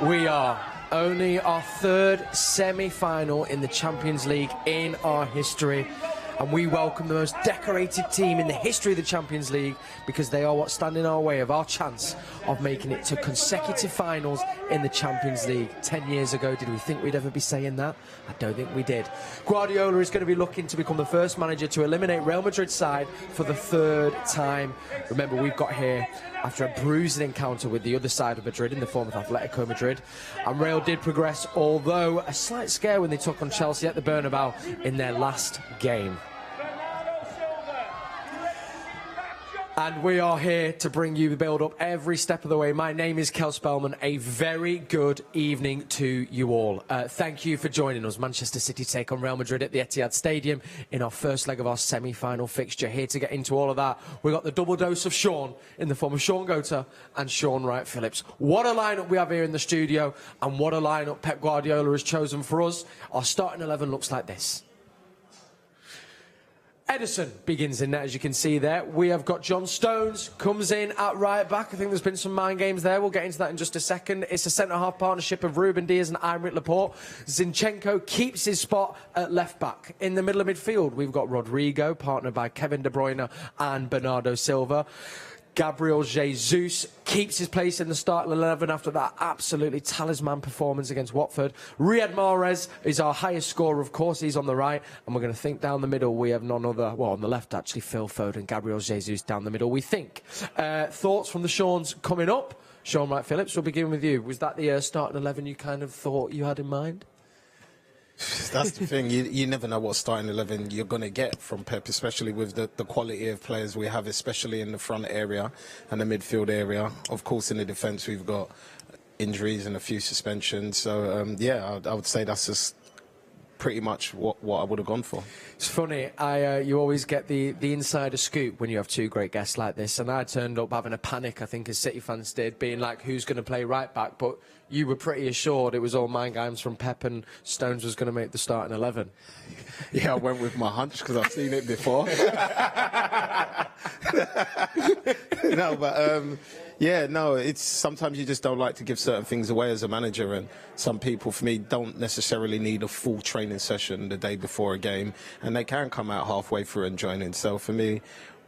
We are only our third semi-final in the Champions League in our history, and we welcome the most decorated team in the history of the Champions League because they are what stand in our way of our chance of making it to consecutive finals in the Champions League. 10 years ago, did we think we'd ever be saying that? I don't think we did. Guardiola is going to be looking to become the first manager to eliminate Real Madrid's side for the third time. Remember, we've got here after a bruising encounter with the other side of Madrid in the form of Atletico Madrid. And Real did progress, although a slight scare when they took on Chelsea at the Bernabeu in their last game. And we are here to bring you the build-up every step of the way. My name is Cel Spellman. A very good evening to you all. Thank you for joining us. Manchester City take on Real Madrid at the Etihad Stadium in our first leg of our semi-final fixture. Here to get into all of that, we've got the double dose of Shaun in the form of Shaun and Shaun Wright-Phillips. What a lineup we have here in the studio, and what a lineup Pep Guardiola has chosen for us. Our starting 11 looks like this. Ederson begins in net, as you can see there. We have got John Stones, comes in at right back. I think there's been some mind games there. We'll get into that in just a second. It's a centre-half partnership of Ruben Diaz and Aymeric Laporte. Zinchenko keeps his spot at left back. In the middle of midfield, we've got Rodrigo, partnered by Kevin De Bruyne and Bernardo Silva. Gabriel Jesus keeps his place in the starting 11 after that absolutely talisman performance against Watford. Riyad Mahrez is our highest scorer, of course. He's on the right. And we're going to think down the middle we have none other, well, on the left, actually, Phil Foden, Gabriel Jesus down the middle, we think. Thoughts from the Shauns coming up? Shaun Wright-Phillips, we'll begin with you. Was that the starting 11 you kind of thought you had in mind? That's the thing, you never know what starting 11 you're going to get from Pep, especially with the quality of players we have, especially in the front area and the midfield area. Of course, in the defence, we've got injuries and a few suspensions. So, yeah, I would say that's just pretty much what I would have gone for. It's funny, you always get the insider scoop when you have two great guests like this, and I turned up having a panic, I think, as City fans did, being like, who's going to play right back? But you were pretty assured it was all mind games from Pep and Stones was going to make the starting 11. Yeah, I went with my hunch because I've seen it before. No, but yeah, no, it's sometimes you just don't like to give certain things away as a manager, and some people, for me, don't necessarily need a full training session the day before a game, and they can come out halfway through and join in. So for me,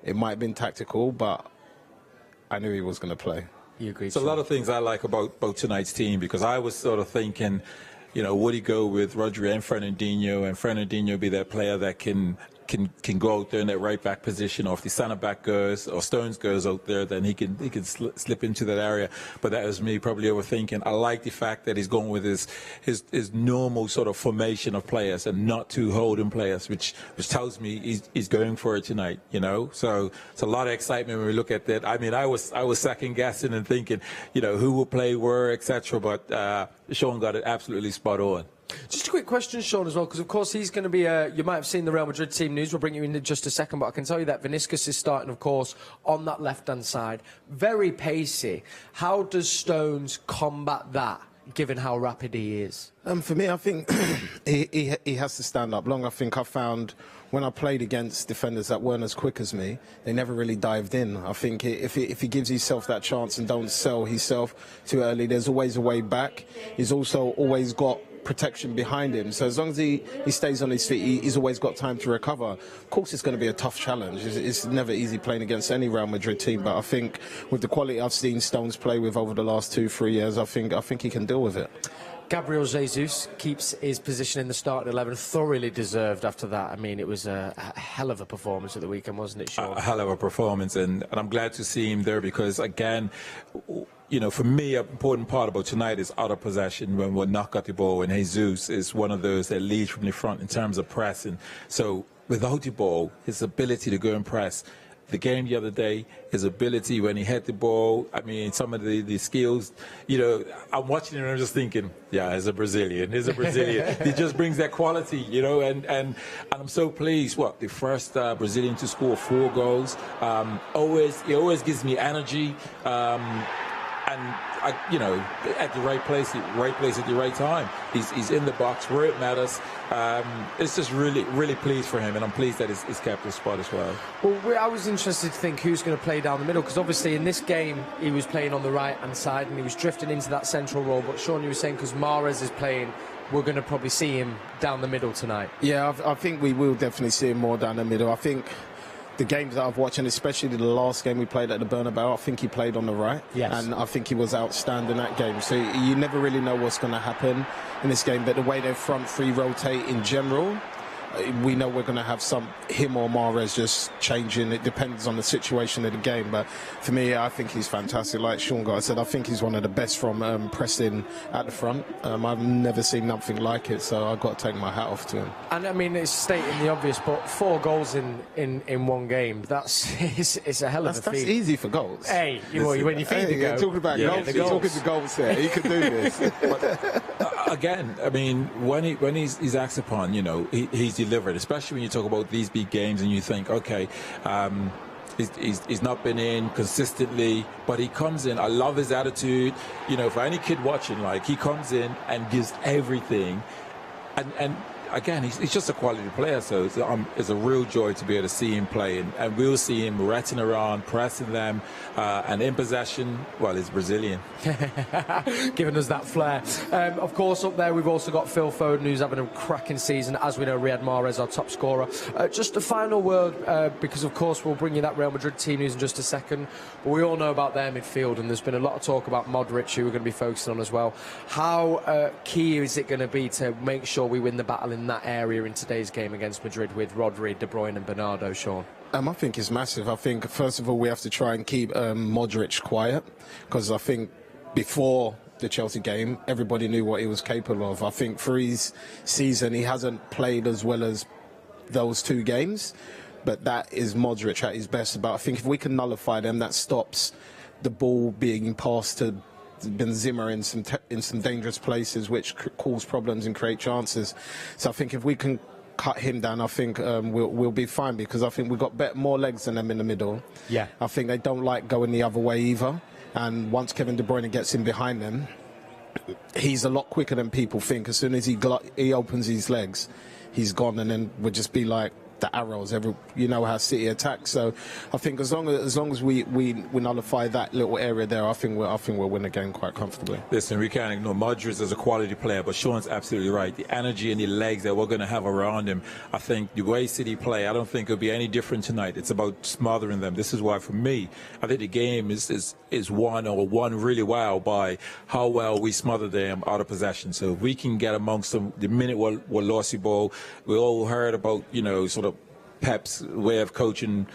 it might have been tactical, but I knew he was going to play. You agree? There's a lot of things I like about tonight's team, because I was sort of thinking, you know, would he go with Rodri and Fernandinho be that player that can go out there in that right back position, or if the centre back goes or Stones goes out there, then he can slip into that area. But that was me probably overthinking. I like the fact that he's going with his normal sort of formation of players and not two holding players, which tells me he's going for it tonight. You know, so it's a lot of excitement when we look at that. I mean, I was second guessing and thinking, you know, who will play where, etc. But Shaun got it absolutely spot on. Just a quick question, Shaun, as well, because of course he's going to be, you might have seen the Real Madrid team news, we'll bring you in just a second, but I can tell you that Vinicius is starting, of course, on that left-hand side. Very pacey. How does Stones combat that, given how rapid he is? For me, I think he has to stand up long. I think I found when I played against defenders that weren't as quick as me, they never really dived in. I think if he gives himself that chance and don't sell himself too early, there's always a way back. He's also always got protection behind him, so as long as he stays on his feet, he's always got time to recover. Of course, it's going to be a tough challenge. It's never easy playing against any Real Madrid team, but I think with the quality I've seen Stones play with over the last 2-3 years, I think he can deal with it. Gabriel Jesus keeps his position in the starting 11, thoroughly deserved after that. I mean, it was a hell of a performance at the weekend, wasn't it, Shaun? A hell of a performance, and I'm glad to see him there because, again, you know, for me, an important part about tonight is out of possession when we knock out the ball, and Jesus is one of those that leads from the front in terms of pressing. So without the ball, his ability to go and press. The game the other day, his ability when he hit the ball, I mean, some of the skills, you know, I'm watching him and I'm just thinking, yeah, he's a Brazilian. He just brings that quality, you know, and I'm so pleased. The first Brazilian to score 4 goals. He always gives me energy. at the right place at the right time. He's in the box where it matters. It's just really pleased for him, and I'm pleased that he's kept his spot as well. Well, I was interested to think who's going to play down the middle, because obviously in this game he was playing on the right-hand side and he was drifting into that central role. But Shaun, you were saying because Mahrez is playing, we're going to probably see him down the middle tonight. Yeah, I think we will definitely see him more down the middle. I think the games that I've watched, and especially the last game we played at the Bernabeu, I think he played on the right. Yes. And I think he was outstanding that game. So you never really know what's going to happen in this game. But the way their front three rotate in general, we know we're going to have him or Mahrez just changing. It depends on the situation of the game. But for me, I think he's fantastic. Like Shaun said, I think he's one of the best from pressing at the front. I've never seen nothing like it, so I've got to take my hat off to him. And I mean, it's stating the obvious, but 4 goals in one game, it's a hell of a feat. That's easy for goals. Hey, when you feed the goal. You're talking about goals. You're talking to goals here. He could do this. Again, I mean, when he's asked upon, he's delivered, especially when you talk about these big games and you think, okay, he's not been in consistently, but he comes in. I love his attitude. For any kid watching, he comes in and gives everything. And again, he's just a quality player, so it's a real joy to be able to see him play. And we'll see him ratting around, pressing them, and in possession, well, he's Brazilian. Giving us that flair. Of course, up there we've also got Phil Foden, who's having a cracking season. As we know, Riyad Mahrez, our top scorer. Just a final word, because of course we'll bring you that Real Madrid team news in just a second. But we all know about their midfield, and there's been a lot of talk about Modric, who we're going to be focusing on as well. How key is it going to be to make sure we win the battle in that area in today's game against Madrid with Rodri, De Bruyne and Bernardo, Shaun? I think it's massive. I think, first of all, we have to try and keep Modric quiet, because I think before the Chelsea game, everybody knew what he was capable of. I think for his season, he hasn't played as well as those 2 games, but that is Modric at his best. But I think if we can nullify them, that stops the ball being passed to Benzema in some dangerous places, which cause problems and create chances. So I think if we can cut him down, I think we'll be fine, because I think we've got more legs than them in the middle. Yeah. I think they don't like going the other way either. And once Kevin De Bruyne gets in behind them, he's a lot quicker than people think. As soon as he opens his legs, he's gone, and then we'll just be like the arrows. How City attacks. So I think as long as we nullify that little area there, I think we'll win the game quite comfortably. Listen, we can't ignore Mahrez as a quality player, but Shaun's absolutely right. The energy and the legs that we're going to have around him, I think the way City play, I don't think it'll be any different tonight. It's about smothering them. This is why, for me, I think the game is won really well by how well we smother them out of possession. So if we can get amongst them the minute we're lost the ball, we all heard about sort of Pep's way of coaching,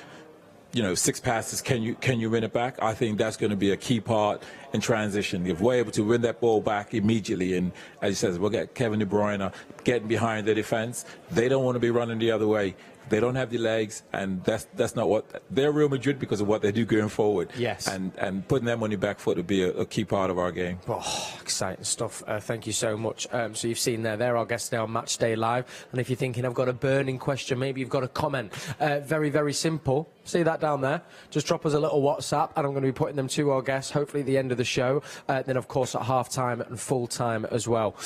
6 passes, can you win it back? I think that's going to be a key part in transition. If we're able to win that ball back immediately, and as he says, we'll get Kevin De Bruyne getting behind the defense. They don't want to be running the other way. They don't have the legs, and that's not what they're Real Madrid because of what they do going forward. Yes. And putting them on your back foot would be a key part of our game. Oh, exciting stuff. Thank you so much. So you've seen they're our guests now on Matchday Live. And if you're thinking I've got a burning question, maybe you've got a comment, very, very simple. See that down there? Just drop us a little WhatsApp, and I'm going to be putting them to our guests, hopefully at the end of the show. Then, of course, at half-time and full-time as well.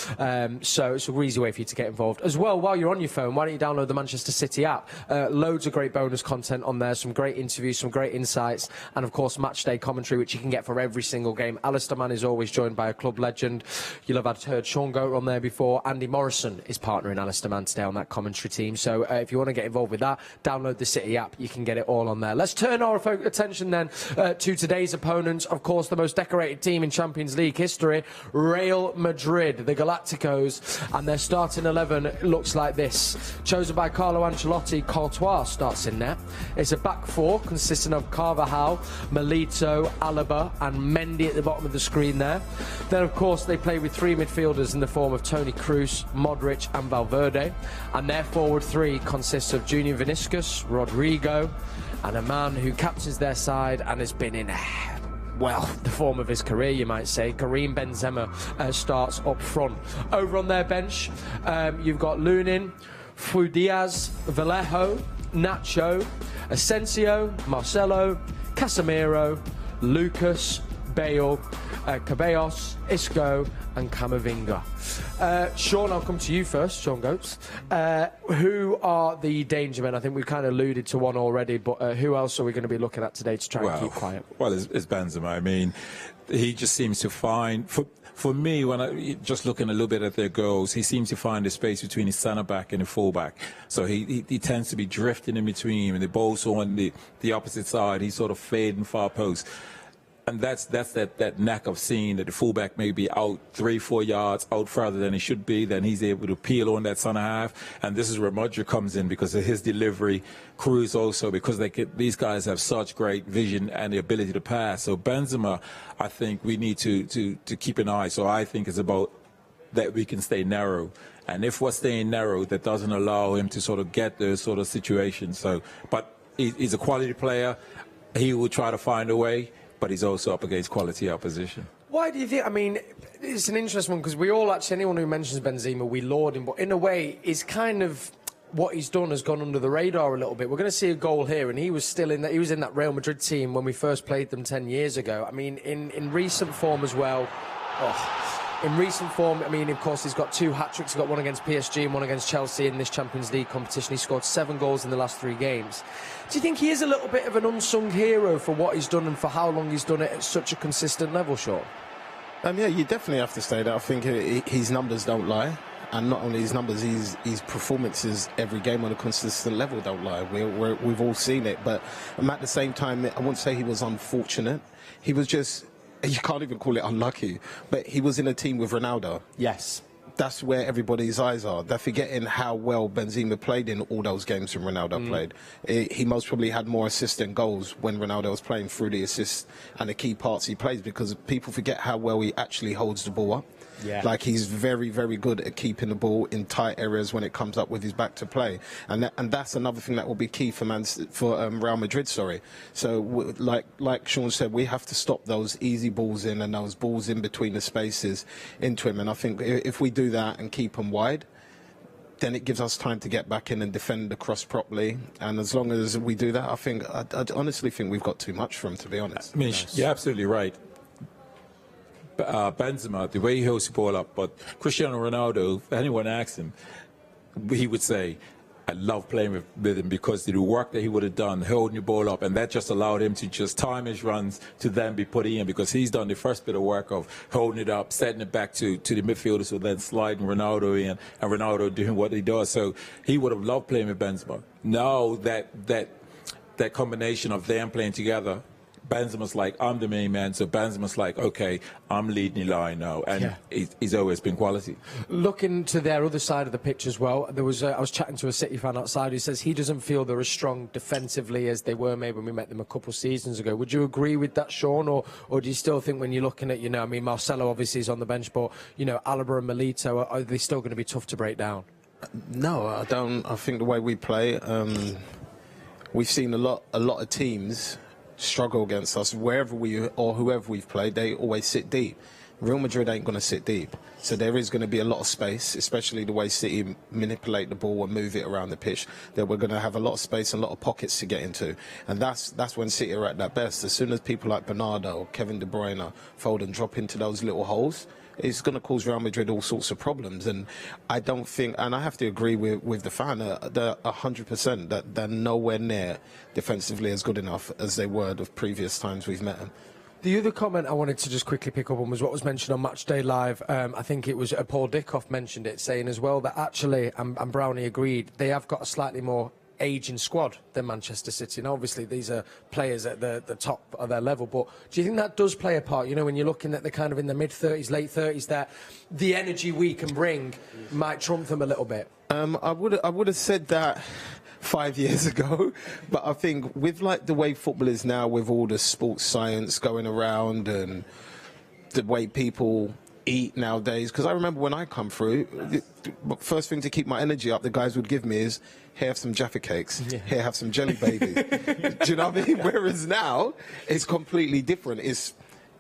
So it's a easy way for you to get involved. As well, while you're on your phone, why don't you download the Manchester City app? Loads of great bonus content on there, some great interviews, some great insights, and, of course, Matchday commentary, which you can get for every single game. Alistair Mann is always joined by a club legend. You'll have heard Shaun go on there before. Andy Morrison is partnering Alistair Mann today on that commentary team. So if you want to get involved with that, download the City app. You can get it all on there. Let's turn our attention then to today's opponents. Of course, the most decorated team in Champions League history, Real Madrid, the Galacticos, and their starting 11 looks like this. Chosen by Carlo Ancelotti, Courtois starts in there. It's a back 4 consisting of Carvajal, Milito, Alaba and Mendy at the bottom of the screen there. Then, of course, they play with 3 midfielders in the form of Toni Kroos, Modric and Valverde. And their forward 3 consists of Junior Vinicius, Rodrigo, and a man who captains their side and has been in, well, the form of his career, you might say. Karim Benzema starts up front. Over on their bench, you've got Lunin, Fu Diaz, Vallejo, Nacho, Asensio, Marcelo, Casemiro, Lucas, Bale, Ceballos, Isco and Camavinga. Shaun, I'll come to you first, Shaun Goats. Who are the danger men? I think we've kind of alluded to one already, but who else are we going to be looking at today to try and keep quiet? Well, it's Benzema. I mean, he just seems to find... For me, when I just looking a little bit at their goals, he seems to find the space between his centre-back and the full-back. So he tends to be drifting in between, and the ball's on the opposite side. He's sort of fading far post. And that's that knack of seeing that the fullback may be out 3-4 yards out further than he should be. Then he's able to peel on that centre half, and this is where MADRID comes in because of his delivery. Cruz also, because these guys have such great vision and the ability to pass. So Benzema, I think we need to keep an eye. So I think it's about that we can stay narrow. And if we're staying narrow, that doesn't allow him to sort of get those sort of situations. So, but he's a quality player. He will try to find a way. But he's also up against quality opposition. Why do you think? I mean, it's an interesting one because we all actually, anyone who mentions Benzema, we laud him. But in a way, it's kind of what he's done has gone under the radar a little bit. We're going to see a goal here, and he was still in that. He was in that Real Madrid team when we first played them 10 years ago. I mean, in recent form as well. In recent form, I mean, of course, he's got 2 hat-tricks. He's got one against PSG and one against Chelsea in this Champions League competition. He scored 7 goals in the last 3 games. Do you think he is a little bit of an unsung hero for what he's done and for how long he's done it at such a consistent level, Shaun? Yeah, you definitely have to say that. I think his numbers don't lie. And not only his numbers, his performances every game on a consistent level don't lie. We've all seen it. But at the same time, I wouldn't say he was unfortunate. He was just... You can't even call it unlucky, but he was in a team with Ronaldo. Yes. That's where everybody's eyes are. They're forgetting how well Benzema played in all those games when Ronaldo played. He most probably had more assists than goals when Ronaldo was playing through the assists and the key parts he plays, because people forget how well he actually holds the ball up. Yeah. Like, he's very, very good at keeping the ball in tight areas when it comes up with his back to play, and that's another thing that will be key for Real Madrid. So, like Shaun said, we have to stop those easy balls in and those balls in between the spaces into him. And I think if we do that and keep him wide, then it gives us time to get back in and defend the cross properly. And as long as we do that, I honestly think we've got too much for him, to be honest. I mean, you're absolutely right. Benzema, the way he holds the ball up, but Cristiano Ronaldo, if anyone asks him, he would say, I love playing with him because the work that he would have done holding the ball up, and that just allowed him to just time his runs to then be put in, because he's done the first bit of work of holding it up, setting it back to the midfielders, so then sliding Ronaldo in, and Ronaldo doing what he does. So he would have loved playing with Benzema. Now that combination of them playing together, Benzema's like, I'm the main man, so Benzema's like, okay, I'm leading the line now, and he's always been quality. Looking to their other side of the pitch as well, there was I was chatting to a City fan outside who says he doesn't feel they're as strong defensively as they were maybe when we met them a couple of seasons ago. Would you agree with that, Shaun, or do you still think when you're looking at, I mean, Marcelo obviously is on the bench, but, Alaba and Milito, are they still going to be tough to break down? No, I don't. I think the way we play, we've seen a lot of teams struggle against us wherever whoever we've played. They always sit deep. Real Madrid ain't going to sit deep, so there is going to be a lot of space, especially the way City manipulate the ball and move it around the pitch. That we're going to have a lot of space and a lot of pockets to get into, and that's when City are at their best. As soon as people like Bernardo, Kevin De Bruyne, Foden drop into those little holes, it's going to cause Real Madrid all sorts of problems. And I don't think, and I have to agree with the fan, they're 100% that they're nowhere near defensively as good enough as they were the previous times we've met them. The other comment I wanted to just quickly pick up on was what was mentioned on Matchday Live. I think it was Paul Dickoff mentioned it, saying as well that actually, and Brownie agreed, they have got a slightly more aging squad than Manchester City. And obviously these are players at the top of their level, but do you think that does play a part? When you're looking at the kind of in the mid-30s, late 30s, that the energy we can bring might trump them a little bit? I would have said that 5 years ago, but I think with the way football is now, with all the sports science going around and the way people eat nowadays, because I remember when I come through, the first thing to keep my energy up the guys would give me is, here, have some Jaffa cakes, here, have some jelly babies. Do you know what I mean? Whereas now, it's completely different. It's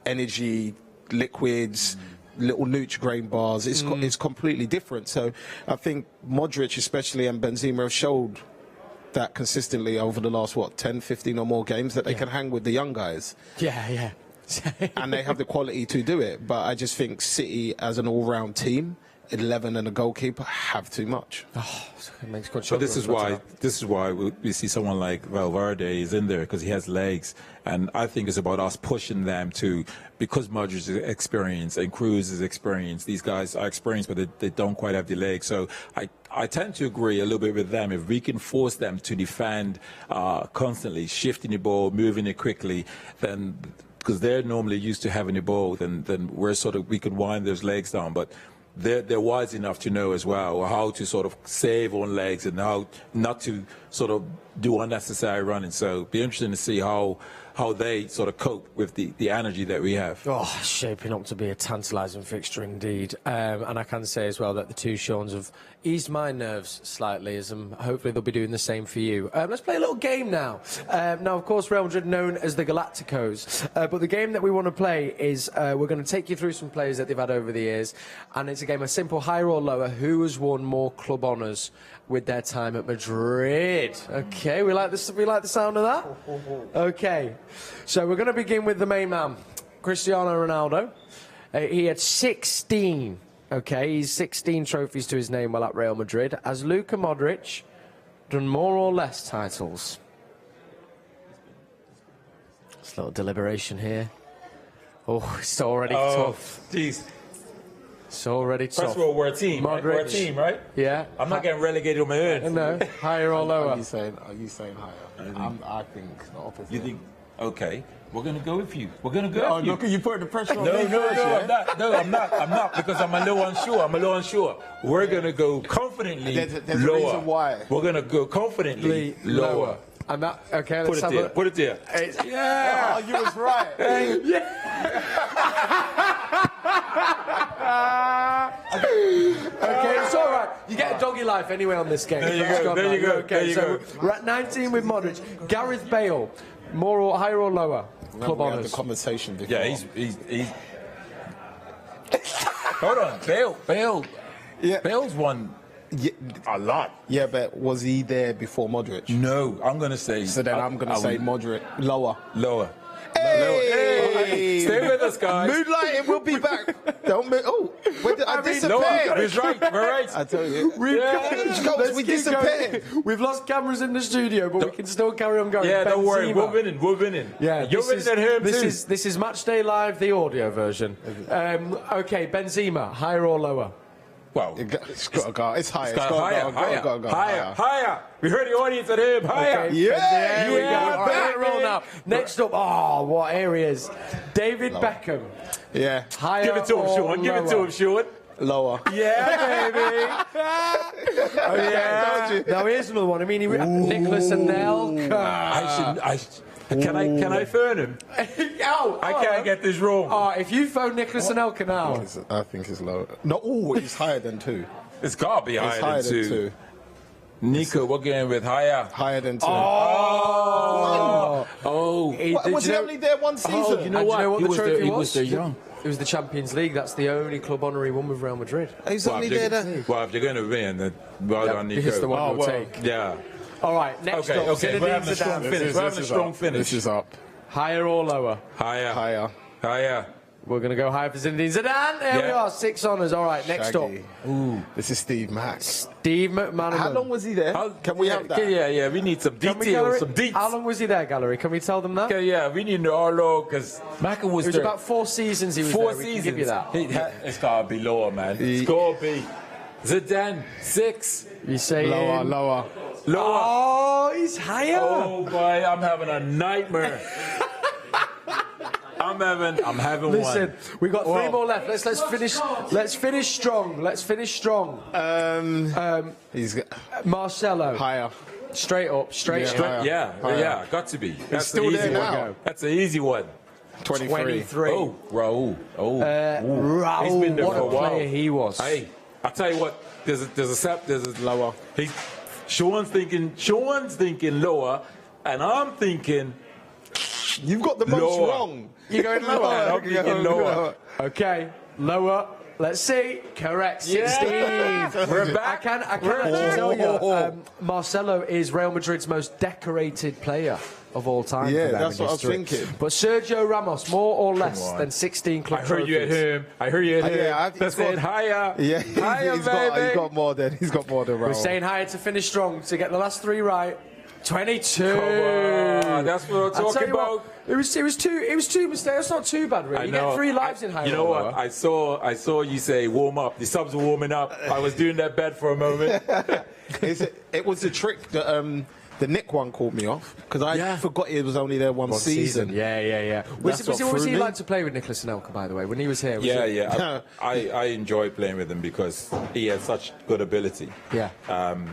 energy, liquids, little Nutri-Grain bars. It's completely different. So I think Modric especially and Benzema have showed that consistently over the last, 10, 15 or more games, that they can hang with the young guys. Yeah. and they have the quality to do it. But I just think City, as an all-round team, 11 and a goalkeeper, have too much. Oh, it makes good So this is why we see someone like Valverde is in there, because he has legs, and I think it's about us pushing them to, because Modric's experienced and Kroos is experienced. These guys are experienced, but they don't quite have the legs. So I tend to agree a little bit with them. If we can force them to defend constantly, shifting the ball, moving it quickly, then because they're normally used to having the ball, then we could wind those legs down, but. They're wise enough to know as well how to sort of save on legs and how not to sort of do unnecessary running. So it'll be interesting to see how they sort of cope with the energy that we have. Oh, shaping up to be a tantalising fixture indeed. And I can say as well that the two Shauns have eased my nerves slightly, as hopefully they'll be doing the same for you. Let's play a little game now. Now, of course, Real Madrid known as the Galacticos, but the game that we want to play is we're going to take you through some players that they've had over the years, and it's a game of simple higher or lower. Who has won more club honours with their time at Madrid? Okay, we like this. We like the sound of that. Okay, so we're going to begin with the main man, Cristiano Ronaldo. He had 16. Okay, he's 16 trophies to his name while at Real Madrid. Has Luka Modric done more or less titles? Just a little deliberation here. Oh, it's already tough. Jeez. It's already tough. First of all, we're a team. Right? We're a team, right? Yeah. I'm not getting relegated on my own. No, higher or lower? Are you saying higher? I think the opposite. You think? Okay, we're gonna go with you. We're gonna go with you. Look, you putting the pressure on me. No, I'm not, because I'm a little unsure. We're gonna go confidently There's lower. a reason why. We're gonna go confidently lower. And that, okay, let's have a... Put it there. Yeah. Oh, you was right. Okay, it's all right. You get a doggy life anyway on this game. There you go. Okay, so we're at 19 with Modric. Gareth Bale, more or higher or lower? Club We had honours. the conversation before. Yeah, he's. Hold on, Bale. Yeah. Bale's won a lot. Yeah, but was he there before Modric? No, I'm gonna say. So then I'm gonna say Modric lower. Lower. Hey! Stay with us, guys. Moonlighting, we'll be back. Don't move. Oh, I disappeared. Lower. He's right. We're right. I tell you. Let's We keep going. disappeared. We've lost cameras in the studio, but we can still carry on going. Yeah, don't worry. Benzema. We're winning. Yeah, you're winning at home too. This is Matchday Live, the audio version. Okay, Benzema, higher or lower? Well, It's got to go. It's higher. it's higher. We heard the audience at home. Higher. Okay, Yeah, there we yeah, go. All right, baby. roll now. Next up, what areas? David Beckham, Yeah. higher Give it to him, or Shaun. Give it to lower? him, Shaun. Lower. Yeah, baby. Yeah. Now here's another one. I mean, Nicholas Anelka. Can I phone him? I can't get this wrong. If you phone Nicholas Anelka now. I think it's lower. No, he's higher than 2. It's got to be It's higher than 2. Nico, we're going with higher. Higher than 2. Was he only there one season? You know what the trophy was? there young. It was the Champions League. That's the only club honour he won with Real Madrid. He's only there. Well, if you're going to win, then well done, Nico. Here's the one we'll take. Yeah. All right, next up. Okay. We're Zinedine having a strong Zidane. finish. We're having a strong finish. This is up. Higher or lower? Higher. We're going to go higher for Zinedine Zidane. There we are, 6 honours. All right, next Shaggy. up. Ooh, this is Steve Max. Steve McManaman. How long was he there? Can we have that? Yeah, we need some details, some deets. How long was he there, Gallery? Can we tell them that? Okay, yeah, we need to know how long, because Macca was It was there. about 4 seasons he was 4 there. We seasons. can give you that. It's got to be lower, man. It's got to be. Zidane, 6. You say Lower. Oh, he's higher. Oh, boy, I'm having a nightmare. I'm having Listen, one. we've got 3 more left. Let's finish. Let's finish strong. He's Marcelo. higher. Straight up. Higher. Yeah, got to be. That's still the there easy now. one. That's the easy one. 23. Oh, Raul. Raul, He's been there what for a a while. player he was. Hey, I tell you what. There's a lower. Shaun's thinking lower, and I'm thinking You've got the most lower. wrong. You're going lower. I'm thinking lower. Okay, lower. Let's see. Correct. 16. Yeah. We're back. I can actually tell you, Marcelo is Real Madrid's most decorated player of all time. Yeah, for them that's in what I was history. thinking. But Sergio Ramos, more or less than 16 club I heard you at trophies. him. I heard you at him. Yeah, That's it. Hiya. Yeah, Hiya, he's baby. got more than We're Raul. saying higher to finish strong, to get the last 3 right. 22. Come on, that's what I'm I'll tell talking you about. what, it was two mistakes. That's not too bad, really. You get 3 lives in high You know roller. what? I saw you say warm up. The subs were warming up. I was doing that bet for a moment. It was the trick that the Nick one caught me off because I forgot he was only there one season. Yeah. What Was he threw me. like to play with Nicolas Anelka, by the way, when he was here? Yeah. I enjoyed playing with him because he had such good ability. Yeah.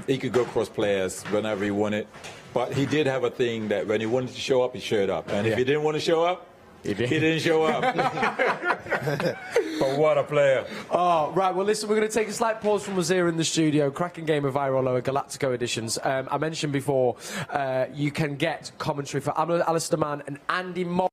He could go cross players whenever he wanted. But he did have a thing that when he wanted to show up, he showed up. And if he didn't want to show up, he didn't show up. But what a player. Oh, right. Well, listen, we're going to take a slight pause from us here in the studio. Cracking game of Viral Lower Galactico editions. I mentioned before, you can get commentary for Alistair Mann and Andy Moore.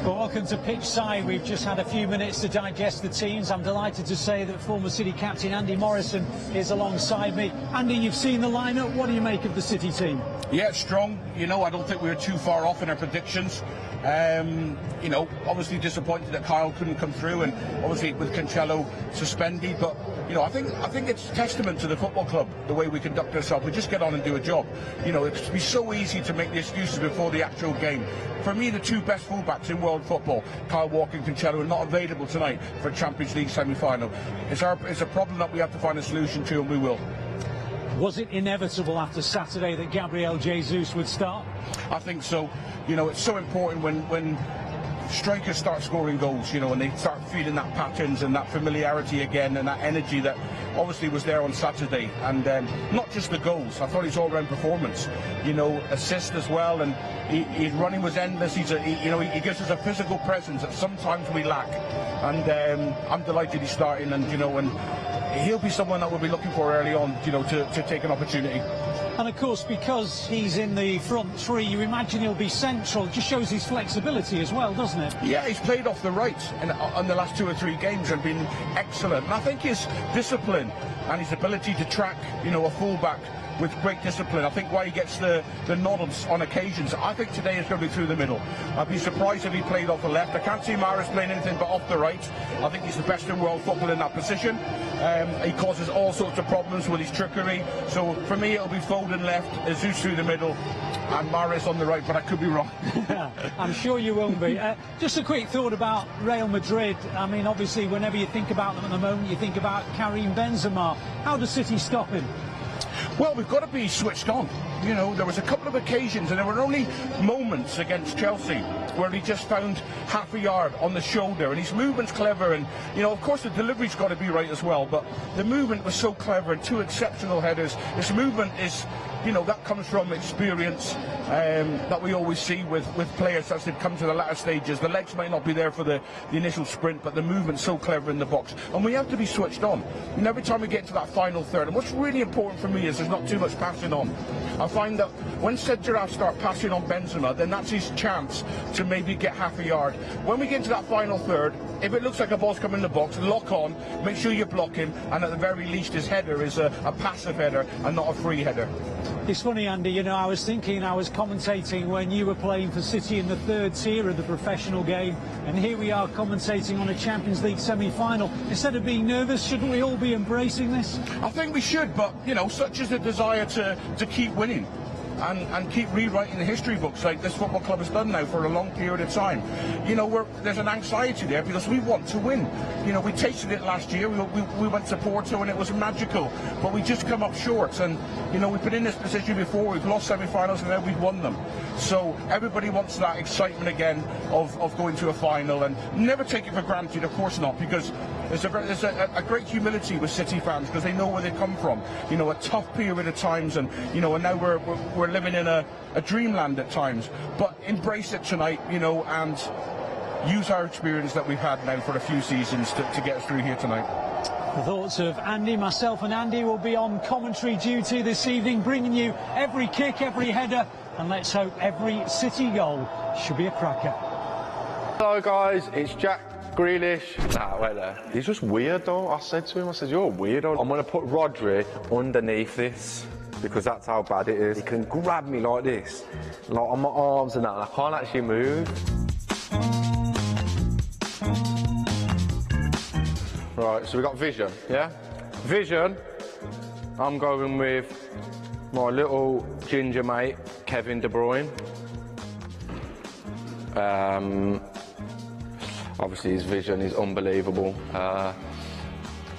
Welcome to Pitch Side. We've just had a few minutes to digest the teams. I'm delighted to say that former City captain Andy Morrison is alongside me. Andy, you've seen the lineup. What do you make of the City team? Yeah, strong. You know, I don't think we were too far off in our predictions. You know, obviously disappointed that Kyle couldn't come through, and obviously with Cancelo suspended. But you know, I think it's testament to the football club the way we conduct ourselves. We just get on and do a job. You know, it can be so easy to make the excuses before the actual game. For me, the 2 best fullbacks in world football, Kyle Walker and Cancelo, are not available tonight for a Champions League semi-final. It's a problem that we have to find a solution to, and we will. Was it inevitable after Saturday that Gabriel Jesus would start? I think so. You know, it's so important when strikers start scoring goals, you know, and they start feeling that patterns and that familiarity again and that energy that obviously was there on Saturday. And not just the goals, I thought his all-round performance, you know, assist as well, and his running was endless. He gives us a physical presence that sometimes we lack. And I'm delighted he's starting, and you know, and he'll be someone that we'll be looking for early on, you know, to take an opportunity. And of course, because he's in the front 3, you imagine he'll be central. It just shows his flexibility as well, doesn't it? Yeah, he's played off the right on the last 2 or 3 games and been excellent. And I think his discipline and his ability to track, you know, a fullback with great discipline, I think why he gets the nods on occasions. I think today is going to be through the middle. I'd be surprised if he played off the left. I can't see Mahrez playing anything but off the right. I think he's the best in world football in that position. He causes all sorts of problems with his trickery. So for me, it'll be Foden left, Jesus through the middle, and Mahrez on the right, but I could be wrong. I'm sure you won't be. Just a quick thought about Real Madrid. I mean, obviously, whenever you think about them at the moment, you think about Karim Benzema. How does City stop him? Well, we've got to be switched on. You know, there was a couple of occasions, and there were only moments against Chelsea where he just found half a yard on the shoulder, and his movement's clever, and, you know, of course the delivery's got to be right as well, but the movement was so clever, and 2 exceptional headers. His movement is, you know, that comes from experience that we always see with players as they come to the latter stages. The legs might not be there for the initial sprint, but the movement's so clever in the box. And we have to be switched on. And every time we get to that final third, and what's really important for me is there's not too much passing on. I find that when Cedric start passing on Benzema, then that's his chance to maybe get half a yard. When we get into that final third, if it looks like a ball's coming in the box, lock on, make sure you block him, and at the very least his header is a passive header and not a free header. It's funny, Andy, you know, I was commentating when you were playing for City in the 3rd tier of the professional game, and here we are commentating on a Champions League semi-final. Instead of being nervous, shouldn't we all be embracing this? I think we should, but, you know, such is the desire to keep winning. And keep rewriting the history books like this football club has done now for a long period of time. You know, there's an anxiety there because we want to win. You know, we tasted it last year. We went to Porto and it was magical, but we just come up short. And, you know, we've been in this position before. We've lost semi-finals and then we've won them. So everybody wants that excitement again of going to a final, and never take it for granted, of course not, because there's a great humility with City fans because they know where they come from. You know, a tough period of times, and, you know, and now we're living in a dreamland at times. But embrace it tonight, you know, and use our experience that we've had now for a few seasons to get us through here tonight. The thoughts of Andy, myself and Andy will be on commentary duty this evening, bringing you every kick, every header, and let's hope every City goal should be a cracker. Hello guys, it's Jack Grealish. Nah, wait there. He's just weird though. I said to him, I said, you're a weirdo. I'm going to put Rodri underneath this because that's how bad it is. He can grab me like this, like on my arms and that, and I can't actually move. Right, so we got Vision, yeah? Vision, I'm going with my little ginger mate, Kevin De Bruyne. Obviously his vision is unbelievable. I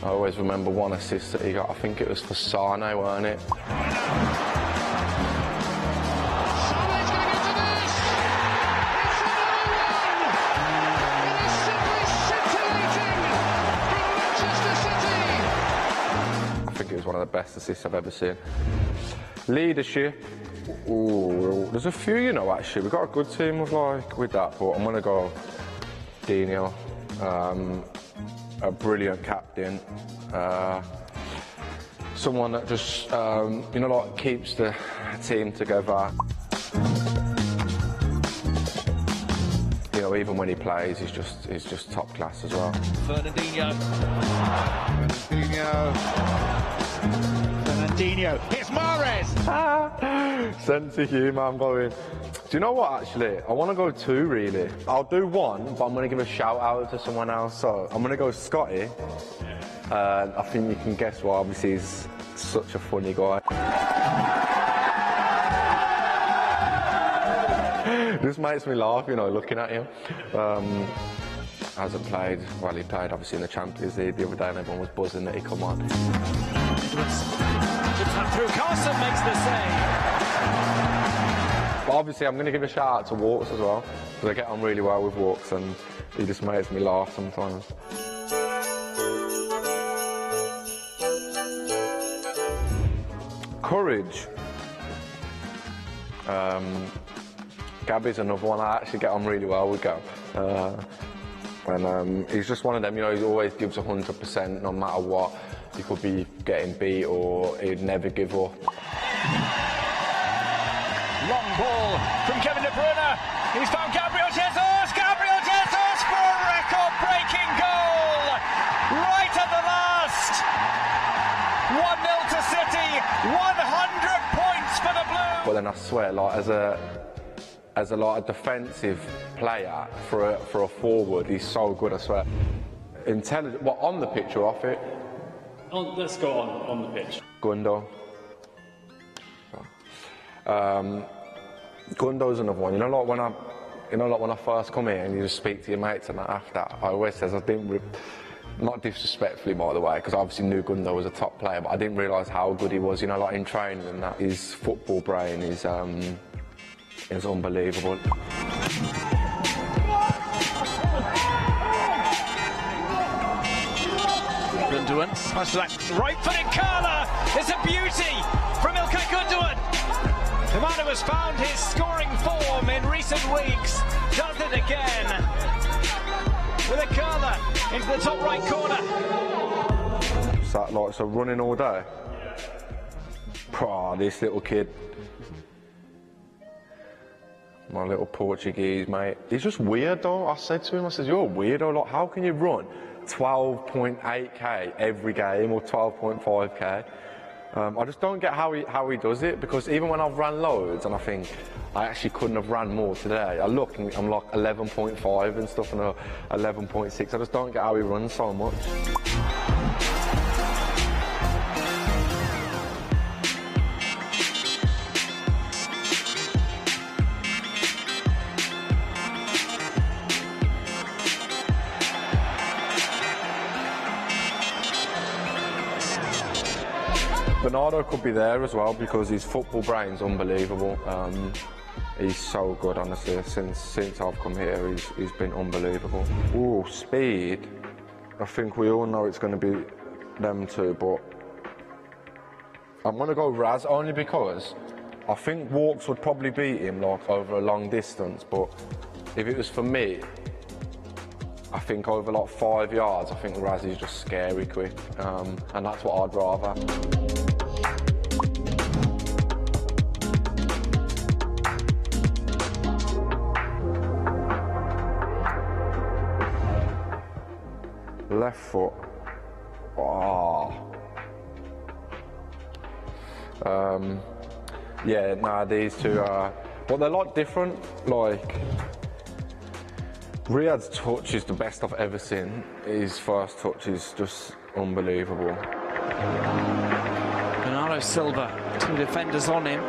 always remember one assist that he got, I think it was for Sane, weren't it? I think it was one of the best assists I've ever seen. Leadership. Ooh, there's a few, you know, actually. We've got a good team with that, but I'm going to go Dino. A brilliant captain. Someone that just, you know, like keeps the team together. You know, even when he plays, he's just top class as well. Fernandinho. Here's Mahrez. Sense of humour, I'm going. Do you know what, actually? I want to go two, really. I'll do one, but I'm going to give a shout out to someone else. So I'm going to go Scotty. I think you can guess why. Obviously, he's such a funny guy. This makes me laugh, you know, looking at him. Hasn't played, well, he played obviously in the Champions League the other day and everyone was buzzing that he come on. Through Carson makes the save. But obviously I'm going to give a shout out to Walks as well, because I get on really well with Walks and he just makes me laugh sometimes. Courage. Gabby's another one. I actually get on really well with Gab. And he's just one of them, you know, he always gives 100% no matter what. He could be getting beat or he'd never give up. Long ball from Kevin De Bruyne. He's found Gabriel Jesus. Gabriel Jesus for a record-breaking goal. Right at the last. 1-0 to City. 100 points for the Blues. But then I swear, like as a defensive player for a forward, he's so good. I swear. Intelligent. Well, on the pitch or off it? Let's go on the pitch. Gundo. Gundo's another one. You know, like when I first come here and you just speak to your mates and that after, I always says I didn't. Not disrespectfully, by the way, because I obviously knew Gundo was a top player, but I didn't realise how good he was. You know, like in training and that. His football brain is unbelievable. Gundogan, pass to that right-footed curler. It's a beauty from Ilkay Gundogan. The man who has found his scoring form in recent weeks does it again with a curler into the top right corner. What's that like? So running all day. This little kid. My little Portuguese mate. He's just weird though. I said to him, I said, you're a weirdo. Like, how can you run 12.8k every game or 12.5k? I just don't get how he does it, because even when I've ran loads and I think I actually couldn't have ran more today, I look and I'm like 11.5 and stuff and 11.6. I just don't get how he runs so much. Bernardo could be there as well because his football brain's unbelievable. He's so good, honestly. Since I've come here, he's been unbelievable. Ooh, speed. I think we all know it's going to be them two, but I'm going to go Raz only because I think Walks would probably beat him like over a long distance, but if it was for me, I think over like 5 yards, I think Raz is just scary quick, and that's what I'd rather. Left foot. Oh. Yeah, nah, these two are, but they're like different. Like, Riyad's touch is the best I've ever seen. His first touch is just unbelievable. Bernardo Silva, 2 defenders on him.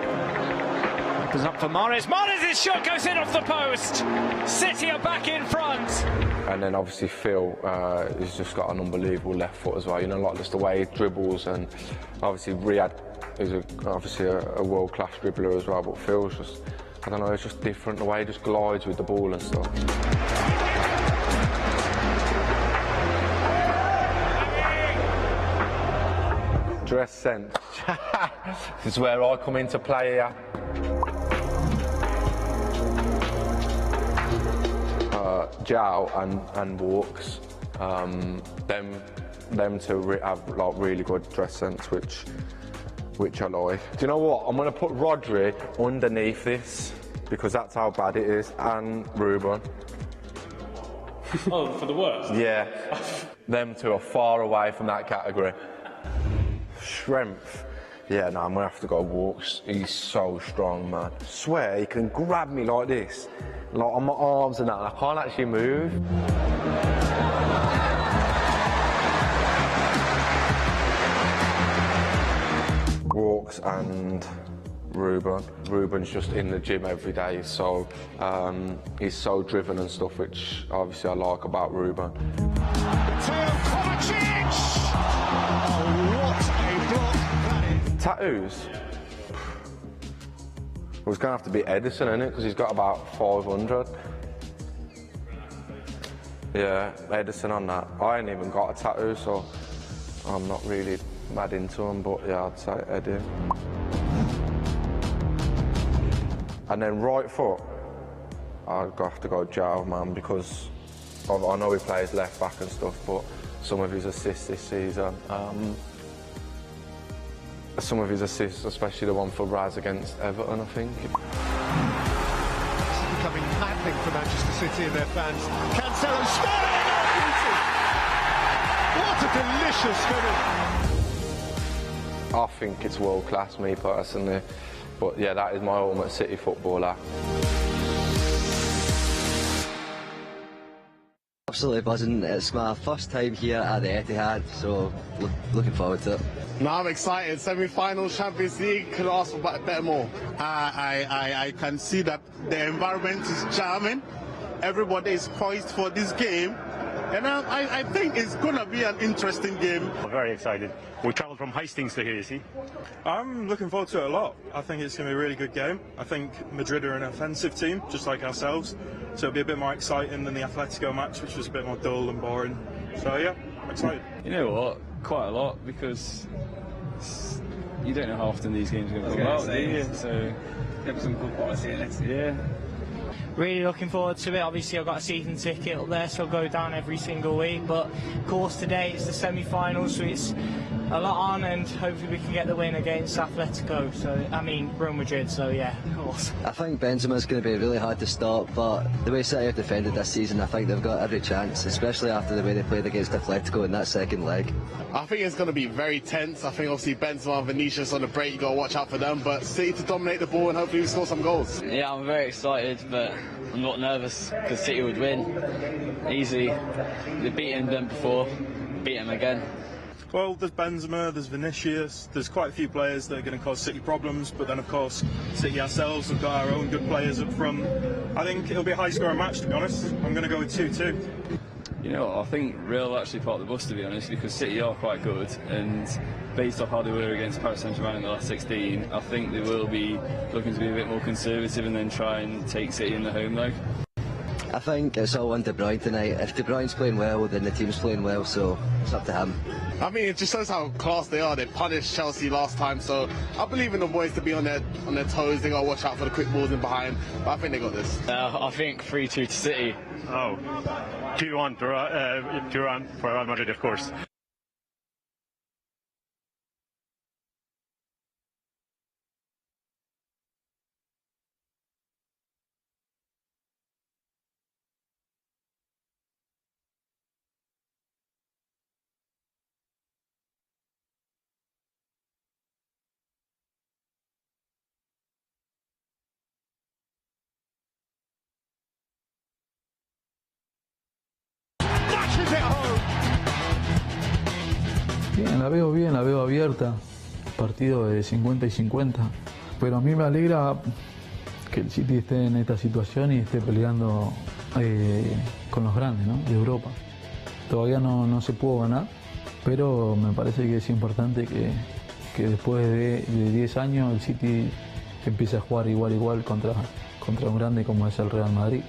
Opens up for Mahrez. Mahrez's shot goes in off the post. City are back in front. And then obviously Phil has just got an unbelievable left foot as well. You know, like just the way he dribbles, and obviously Riyad is obviously a world-class dribbler as well. But Phil's just, I don't know, it's just different the way he just glides with the ball and stuff. Dress sense. This is where I come into play here. Jow and Walks, them two have like really good dress sense, which I like. Do you know what? I'm going to put Rodri underneath this because that's how bad it is, and Ruben. Oh, for the worst? Yeah, them two are far away from that category. Strength. Yeah, no, I'm going to have to go Walks. He's so strong, man. I swear, he can grab me like this, like on my arms and that, and I can't actually move. Walks and Ruben. Ruben's just in the gym every day, so he's so driven and stuff, which obviously I like about Ruben. Tattoos? Well, it's going to have to be Edison, isn't it? Because he's got about 500. Yeah, Edison on that. I ain't even got a tattoo, so I'm not really mad into him, but yeah, I'd say Eddie. And then right foot, I'd have to go Jow, man, because I know he plays left back and stuff, but some of his assists this season, especially the one for Raz against Everton, I think. This is becoming maddening for Manchester City and their fans. Cel Spellman! What a delicious finish! I think it's world class, me personally, but yeah, that is my ultimate City footballer. Absolutely buzzing. It's my first time here at the Etihad, so looking forward to it. No, I'm excited. Semi-final, Champions League, could ask for a bit more. I can see that the environment is charming. Everybody is poised for this game. And I think it's going to be an interesting game. I'm very excited. We travelled from Hastings to here, you see. I'm looking forward to it a lot. I think it's going to be a really good game. I think Madrid are an offensive team, just like ourselves. So it'll be a bit more exciting than the Atletico match, which was a bit more dull and boring. So yeah, excited. You know what? Quite a lot, because you don't know how often these games are going to come out, do you? So have some good quality in it. Yeah. Really looking forward to it. Obviously I've got a season ticket up there, so I'll go down every single week, but of course today it's the semi-finals, so it's a lot on, and hopefully we can get the win against Atletico, Real Madrid, so yeah, of course. I think Benzema's going to be really hard to stop, but the way City have defended this season, I think they've got every chance, especially after the way they played against Atletico in that second leg. I think it's going to be very tense. I think obviously Benzema and Vinicius on the break, you got to watch out for them, but City to dominate the ball and hopefully we score some goals. Yeah, I'm very excited, but I'm not nervous because City would win easily. They've beaten them before, beat them again. Well, there's Benzema, there's Vinicius, there's quite a few players that are going to cause City problems, but then of course City ourselves have got our own good players up front. I think it'll be a high-scoring match, to be honest. I'm going to go with 2-2. You know, I think Real actually part the bus, to be honest, because City are quite good, and based off how they were against Paris Saint-Germain in the last 16, I think they will be looking to be a bit more conservative and then try and take City in the home leg. I think it's all on De Bruyne tonight. If De Bruyne's playing well, then the team's playing well, so it's up to him. I mean, it just shows how class they are. They punished Chelsea last time, so I believe in the boys to be on their toes. They got to watch out for the quick balls in behind, but I think they got this. I think 3-2 to City. Oh, 2-1 for Real Madrid, of course. hammers it home. Bien, la veo abierta, partido de 50 y 50, pero a mí me alegra que el City esté en esta situación y esté peleando con los grandes, ¿no?, de Europa. Todavía no se pudo ganar, pero me parece que es importante que después de 10 años el City empiece a jugar igual a igual contra un grande como es el Real Madrid,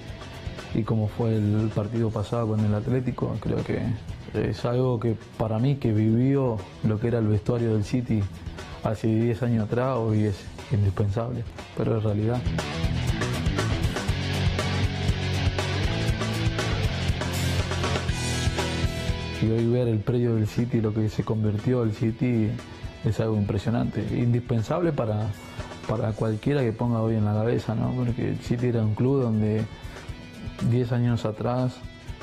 y como fue el partido pasado con el Atlético. Creo que es algo que para mí, que vivió lo que era el vestuario del City hace 10 años atrás, hoy es indispensable, pero es realidad. Y hoy ver el predio del City, lo que se convirtió el City, es algo impresionante, indispensable para cualquiera que ponga hoy en la cabeza, ¿no? Porque el City era un club donde 10 años atrás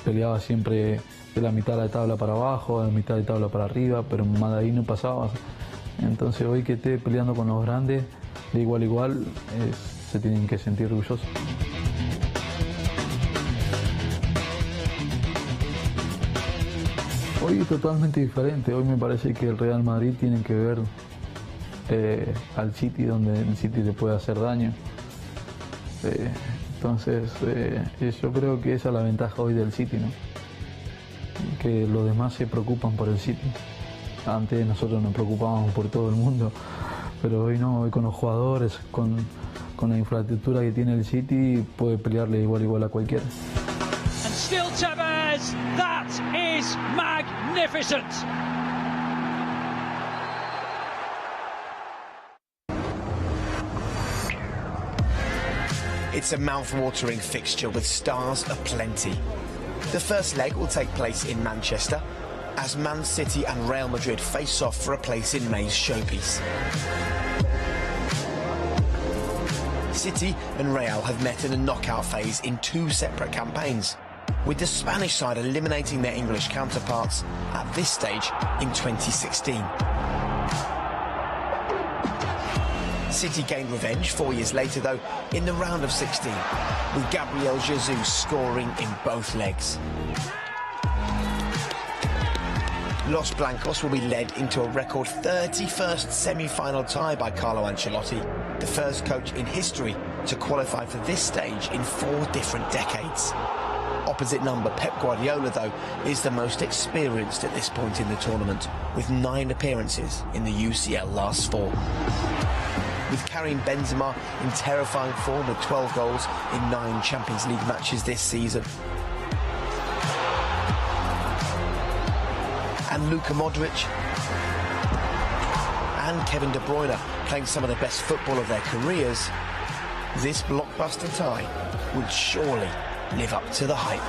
peleaba siempre de la mitad de la tabla para abajo, de la mitad de la tabla para arriba, pero más de ahí no pasaba. Entonces hoy que esté peleando con los grandes de igual a igual, se tienen que sentir orgullosos. Hoy es totalmente diferente. Hoy me parece que el Real Madrid tiene que ver al City, donde el City le puede hacer daño. Entonces yo creo que esa es la ventaja hoy del City, ¿no? Que los demás se preocupan por el City. Antes nosotros nos preocupábamos por todo el mundo, pero hoy no, hoy con los jugadores, con la infraestructura que tiene el City, puede pelearle igual a igual a cualquiera. And still Tevez, that is magnificent. It's a mouth-watering fixture with stars aplenty. The first leg will take place in Manchester as Man City and Real Madrid face off for a place in May's showpiece. City and Real have met in a knockout phase in 2 separate campaigns, with the Spanish side eliminating their English counterparts at this stage in 2016. City gained revenge 4 years later, though, in the round of 16, with Gabriel Jesus scoring in both legs. Los Blancos will be led into a record 31st semi-final tie by Carlo Ancelotti, the first coach in history to qualify for this stage in 4 different decades. Opposite number Pep Guardiola, though, is the most experienced at this point in the tournament, with 9 appearances in the UCL last 4. With Karim Benzema in terrifying form with 12 goals in 9 Champions League matches this season. And Luka Modric and Kevin De Bruyne playing some of the best football of their careers, this blockbuster tie would surely live up to the hype.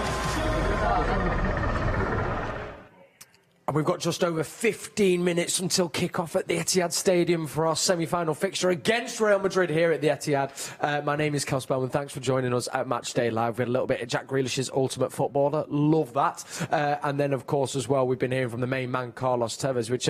And we've got just over 15 minutes until kick-off at the Etihad Stadium for our semi-final fixture against Real Madrid here at the Etihad. My name is Cel Spellman. Thanks for joining us at Matchday Live. We had a little bit of Jack Grealish's Ultimate Footballer. Love that. And then, of course, as well, we've been hearing from the main man, Carlos Tevez, which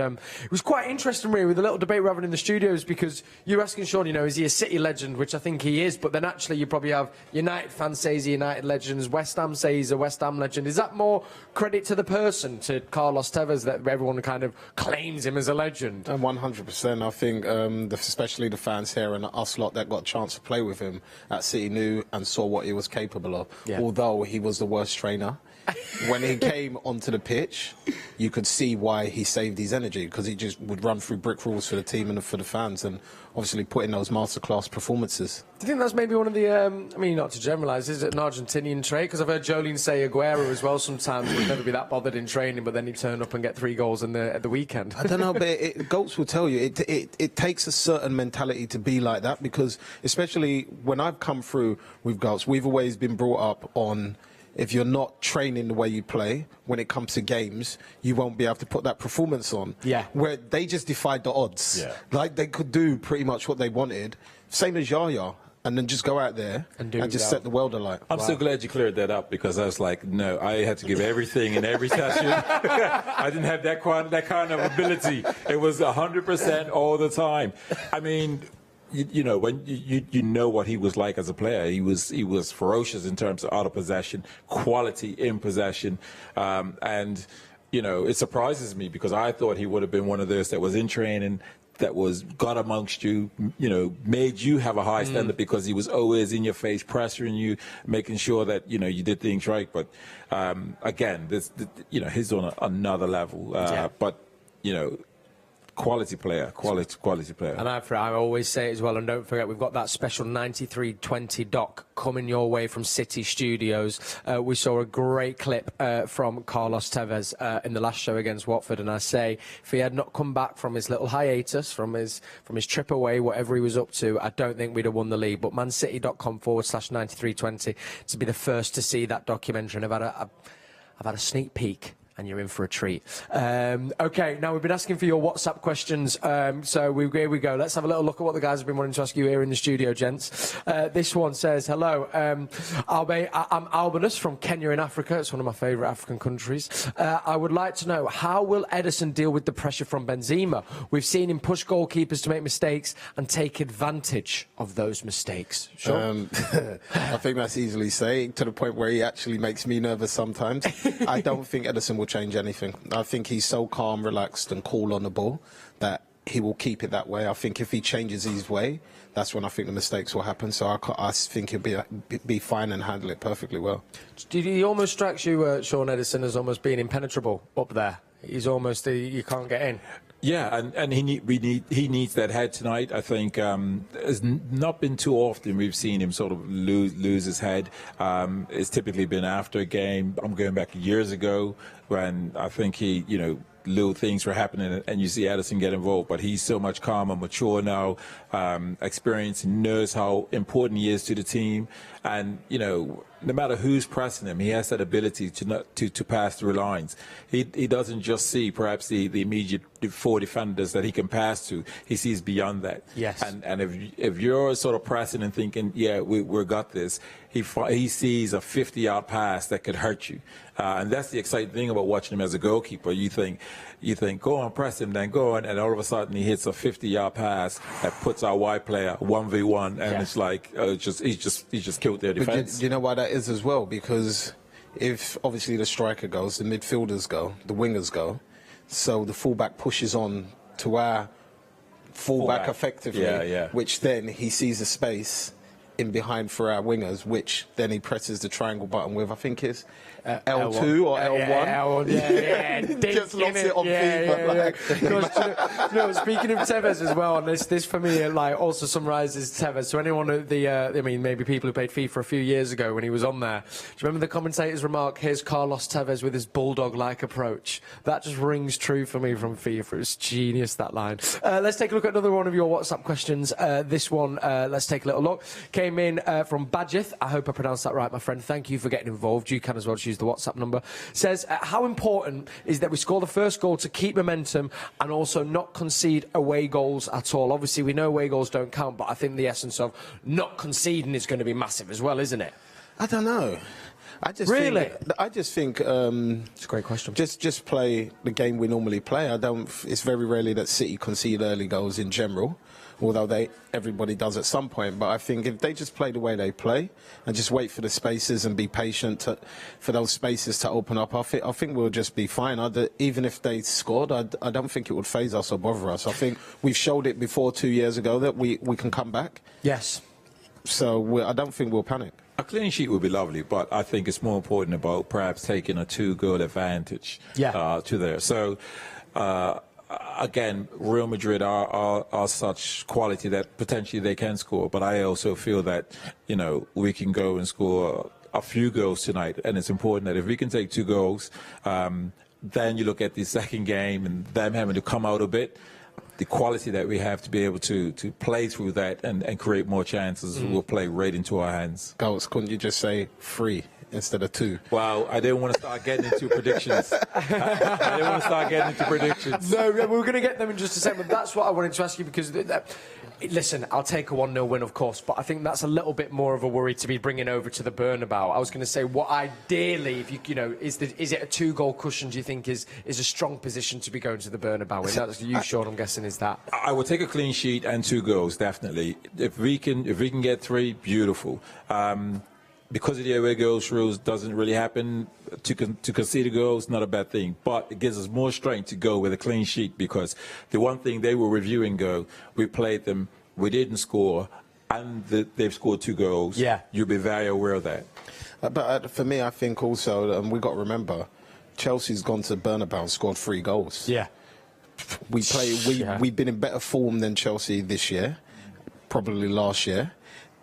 was quite interesting, really, with a little debate we're having in the studios, because you're asking Shaun, you know, is he a City legend, which I think he is, but then actually you probably have United fans say he's a United legend, West Ham say he's a West Ham legend. Is that more credit to the person, to Carlos Tevez, that everyone kind of claims him as a legend? 100%. I think especially the fans here and us lot that got a chance to play with him at City knew and saw what he was capable of. Yeah. Although he was the worst trainer, when he came onto the pitch, you could see why he saved his energy, because he just would run through brick walls for the team and for the fans, and obviously put in those masterclass performances. Do you think that's maybe one of the, I mean, not to generalise, is it an Argentinian trait? Because I've heard Jolene say Aguero as well sometimes would never be that bothered in training, but then he'd turn up and get 3 goals at the weekend. I don't know, but Goats will tell you, it takes a certain mentality to be like that, because especially when I've come through with Goats, we've always been brought up on, if you're not training the way you play, when it comes to games, you won't be able to put that performance on. Yeah. Where they just defied the odds. Yeah. Like, they could do pretty much what they wanted, same as Yaya, and then just go out there and just set the world alight. I'm so glad you cleared that up, because I was like, no, I had to give everything in every session. I didn't have that kind of ability. It was 100% all the time. I mean, you know, when you know what he was like as a player. He was ferocious in terms of out of possession, quality in possession, and you know, it surprises me because I thought he would have been one of those that was in training, that was got amongst you, you know, made you have a high standard because he was always in your face, pressuring you, making sure that, you know, you did things right. But again, you know, he's on another level. But, you know, quality player. And I always say it as well, and don't forget, we've got that special 9320 doc coming your way from City Studios. We saw a great clip from Carlos Tevez in the last show against Watford, and I say, if he had not come back from his little hiatus, from his trip away, whatever he was up to, I don't think we'd have won the league. But mancity.com/9320 to be the first to see that documentary, and I've had a sneak peek, and you're in for a treat. Okay, now we've been asking for your WhatsApp questions, so here we go. Let's have a little look at what the guys have been wanting to ask you here in the studio, gents. This one says, hello, I'm Albanus from Kenya in Africa. It's one of my favourite African countries. I would like to know, how will Ederson deal with the pressure from Benzema? We've seen him push goalkeepers to make mistakes and take advantage of those mistakes. Shaun? I think that's easily said, to the point where he actually makes me nervous sometimes. I don't think Ederson will change anything. I think he's so calm, relaxed and cool on the ball that he will keep it that way. I think if he changes his way, that's when I think the mistakes will happen. So I think he'll be fine and handle it perfectly well. Did he almost strikes you, Shaun Ederson, as almost being impenetrable up there? He's almost, you can't get in. Yeah, and he needs that head tonight. I think it's not been too often we've seen him sort of lose his head. It's typically been after a game. I'm going back years ago when I think he, you know, little things were happening and you see Ederson get involved, but he's so much calmer, mature now, experienced, knows how important he is to the team, and you know, no matter who's pressing him, he has that ability to pass through lines. He doesn't just see perhaps the immediate four defenders that he can pass to. He sees beyond that. Yes. And if you're sort of pressing and thinking, yeah, we got this, he sees a 50-yard pass that could hurt you. And that's the exciting thing about watching him as a goalkeeper. You think, go on, press him, then go on, and all of a sudden he hits a 50-yard pass that puts our wide player 1v1, and it's like, he's just killed their defense. Do you know why that is as well? Because if obviously the striker goes, the midfielders go, the wingers go, so the fullback pushes on to our fullback effectively, which then he sees a space in behind for our wingers, which then he presses the triangle button with, I think it's L2 or L1. Just locks it on FIFA. No, speaking of Tevez as well, and this for me like also summarizes Tevez. So anyone of the, I mean, maybe people who played FIFA a few years ago when he was on there, do you remember the commentator's remark, here's Carlos Tevez with his bulldog-like approach? That just rings true for me from FIFA. It was genius, that line. Let's take a look at another one of your WhatsApp questions. This one, let's take a little look. Came in from Badgeth. I hope I pronounced that right, my friend. Thank you for getting involved. You can as well choose the WhatsApp number. Says, how important is that we score the first goal to keep momentum and also not concede away goals at all? Obviously, we know away goals don't count, but I think the essence of not conceding is going to be massive as well, isn't it? I don't know. I just think it's a great question. Just play the game we normally play. It's very rarely that City concede early goals in general, although everybody does at some point. But I think if they just play the way they play and just wait for the spaces and be patient for those spaces to open up, I think we'll just be fine. Even if they scored, I don't think it would faze us or bother us. I think we've showed it before 2 years ago that we can come back. Yes. So I don't think we'll panic. A clean sheet would be lovely, but I think it's more important about perhaps taking a 2-goal advantage to there. So, again, Real Madrid are such quality that potentially they can score, but I also feel that, you know, we can go and score a few goals tonight, and it's important that if we can take 2 goals, then you look at the second game and them having to come out a bit. The quality that we have to be able to play through that and create more chances will play right into our hands. Goals, couldn't you just say 3 instead of 2. Wow, I didn't want to start getting into predictions. I didn't want to start getting into predictions. No, we're going to get them in just a second, but that's what I wanted to ask you, because listen, I'll take a 1-0 win, of course, but I think that's a little bit more of a worry to be bringing over to the Bernabeu. I was going to say, what ideally, if you know, is it a 2-goal cushion, do you think is a strong position to be going to the Bernabeu? And that's you, Shaun, I'm guessing, is that? I would take a clean sheet and 2 goals, definitely. If we can get 3, beautiful. Because of the away goals rules, doesn't really happen. To concede a goal is not a bad thing, but it gives us more strength to go with a clean sheet, because the one thing they were reviewing, we played them, we didn't score, and they've scored 2 goals. Yeah, you'll be very aware of that. But for me, I think also, we got to remember, Chelsea's gone to Bernabeu and scored 3 goals. Yeah, we've been in better form than Chelsea this year, probably last year,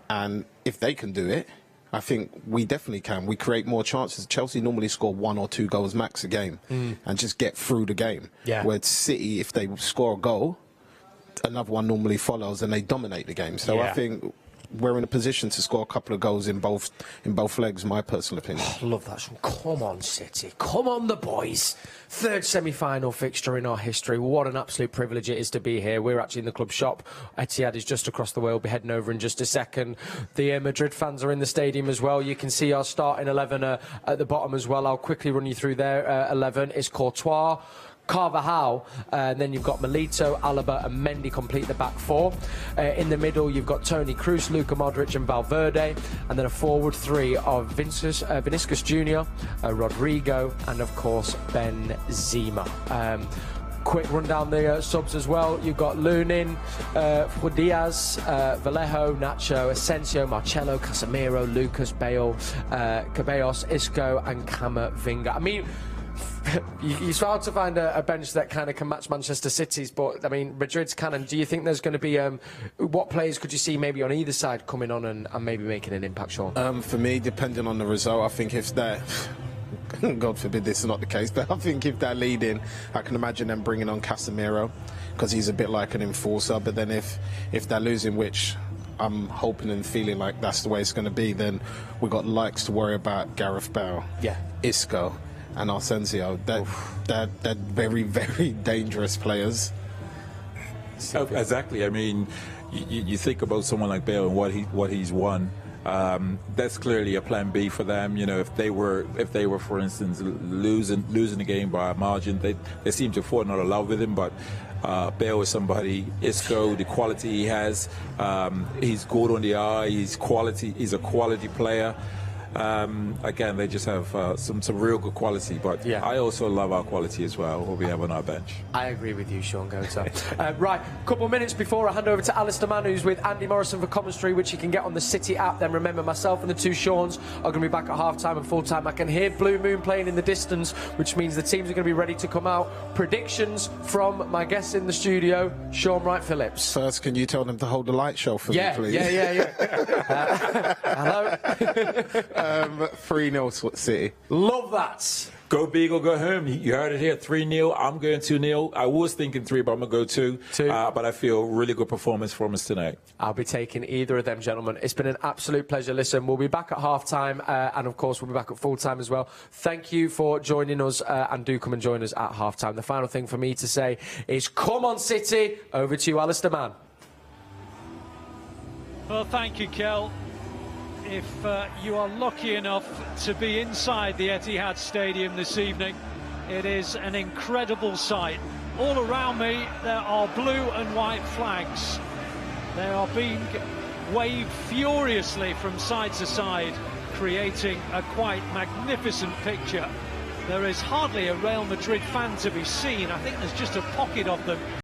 and if they can do it, I think we definitely can. We create more chances. Chelsea normally score 1 or 2 goals max a game and just get through the game. Yeah. Where City, if they score a goal, another one normally follows and they dominate the game. So I think we're in a position to score a couple of goals in both legs, my personal opinion. I love that. Come on, City. Come on, the boys. 3rd semi-final fixture in our history. What an absolute privilege it is to be here. We're actually in the club shop. Etihad is just across the way. We'll be heading over in just a second. The Madrid fans are in the stadium as well. You can see our starting 11 at the bottom as well. I'll quickly run you through their 11. It's Courtois, Carvajal, and then you've got Milito, Alaba and Mendy complete the back 4. In the middle you've got Toni Kroos, Luka Modric and Valverde, and then a forward 3 of Vinicius Jr., Rodrigo and of course Benzema. Quick run down the subs as well. You've got Lunin, Diaz, Vallejo, Nacho, Asensio, Marcelo, Casemiro, Lucas, Bale, Ceballos, Isco and Camavinga. I mean, it's hard to find a bench that kind of can match Manchester City's, but I mean Madrid's can. Do you think there's going to be what players could you see maybe on either side coming on and maybe making an impact, Shaun? For me, depending on the result, I think if they're God forbid this is not the case, but I think if they're leading, I can imagine them bringing on Casemiro because he's a bit like an enforcer. But then if they're losing, which I'm hoping and feeling like that's the way it's going to be, then we've got likes to worry about. Gareth Bale, Isco and Asensio. They're very, very dangerous players. Oh, exactly. I mean, you think about someone like Bale and what he's won. That's clearly a plan B for them. You know, if they were, for instance, losing the game by a margin, they seem to fall not in love with him. But Bale is somebody. Isco, the quality he has, he's good on the eye. He's a quality player. Again, they just have some real good quality, but I also love our quality as well, what we have on our bench. I agree with you, Shaun Goater. Right, couple of minutes before I hand over to Alistair Mann, who's with Andy Morrison for commentary, which you can get on the City app. Then remember, myself and the 2 Shauns are going to be back at half-time and full-time. I can hear Blue Moon playing in the distance, which means the teams are going to be ready to come out. Predictions from my guests in the studio, Shaun Wright-Phillips. First, can you tell them to hold the light show for me, please? Yeah. Hello? 3-0 City. Love that. Go big or go home. You heard it here. 3-0. I'm going 2-0. I was thinking 3, but I'm going to go 2. But I feel really good performance from us tonight. I'll be taking either of them, gentlemen. It's been an absolute pleasure. Listen, we'll be back at half-time, and of course, we'll be back at full-time as well. Thank you for joining us, and do come and join us at half-time. The final thing for me to say is, come on, City. Over to you, Alistair Mann. Well, thank you, Kel. If you are lucky enough to be inside the Etihad Stadium this evening, it is an incredible sight. All around me there are blue and white flags. They are being waved furiously from side to side, creating a quite magnificent picture. There is hardly a Real Madrid fan to be seen. I think there's just a pocket of them